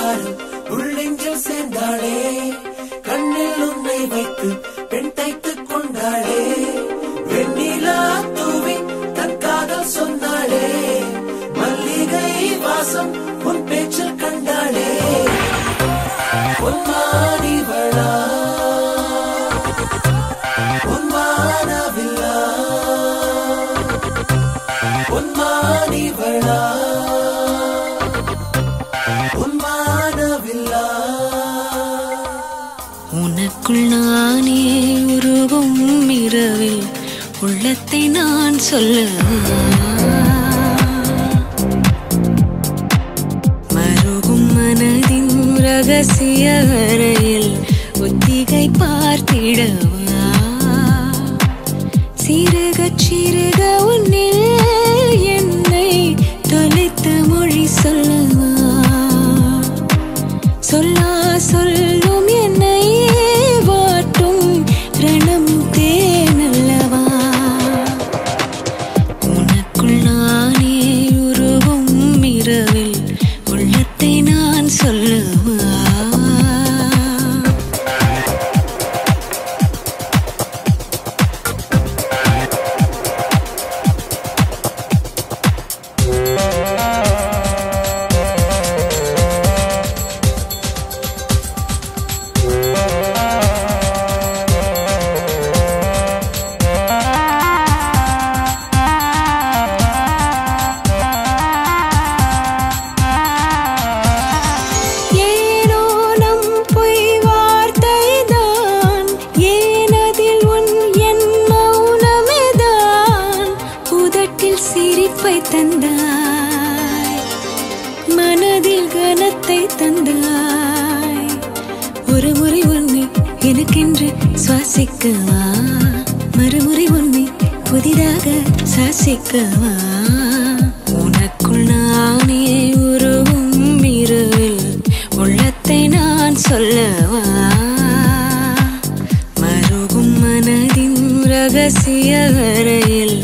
பாரு உள்ளெஞ்சில் சேர்ந்தாளே கண்ணில் உன்னை வைத்து பெண் தைத்துக் கொண்டாளே வெண்ணிலா தூவி தன் காதல் சொன்னாளே மல்லிகை வாசம் உன் பேச்சில் கண்டாளே பொன்மானிவளா பொன்மானவில்லா பொன்மானிவளா பொன்மானவில்லா உனக்குள் நானே உருகும் இரவில் உள்ளத்தை நான் சொல்ல மருகும் மனதின் ரகசிய அறையில் ஒத்திகை பார்த்திடவா சிறுக சிறுக உன்னில் என்னை தொலைத்த மொழி சொல்லவா சொல்லா சொல்லும் என்னை வாட்டும் ரணம் தேனல்லவா உனக்குள் நானே உருவும் இரவில் உள்ளத்தை நான் சொல்லவா தந்தாய் மனதில் கனத்தை தந்தாய் ஒரு முறை உன்னை எனக்கென்று சுவாசிக்கவா மறுமுறை உன்னை புதிதாக சாசிக்கவா உனக்குள் நானே உருவும் இரவில் உள்ளத்தை நான் சொல்லவா மருகும் மனதின் ரகசிய அறையில்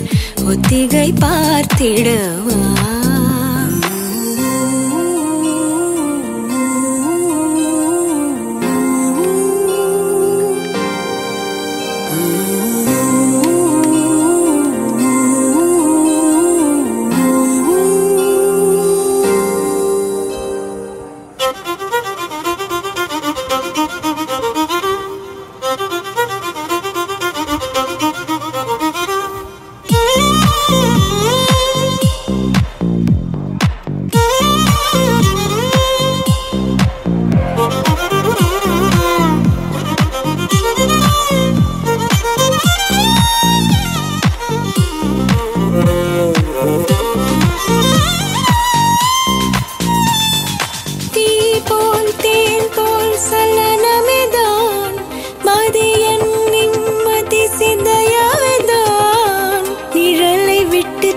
ஒத்திகை பார்த்திடவா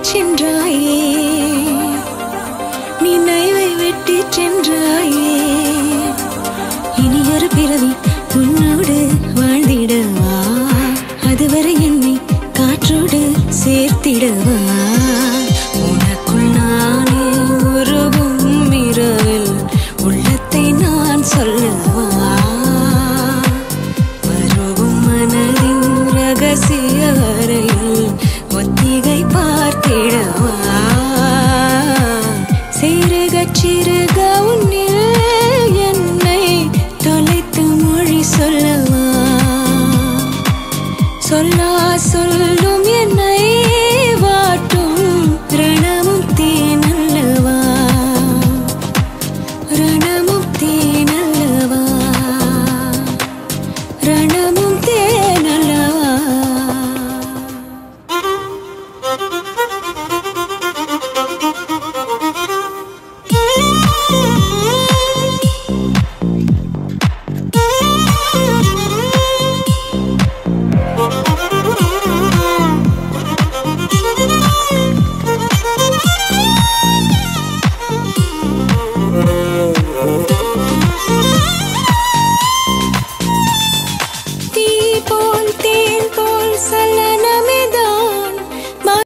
சென்றாயே நினைவை வெட்டி சென்றாயே இனியொரு பிறவி உன்னோடு வாழ்ந்திடவா அதுவரை என்னை காற்றோடு சேர்த்திடவா உனக்குள் நானே உருகும் இரவில் உள்ளத்தை நான் சொல்லவா மருகும் மனதின் ரகசிய அறையில் ஒத்திகை பார்த்திடவா சிறுக சிறுக உன்னில் என்னை தொலைத்து மொழி சொல்லவா சொல்லா சொல்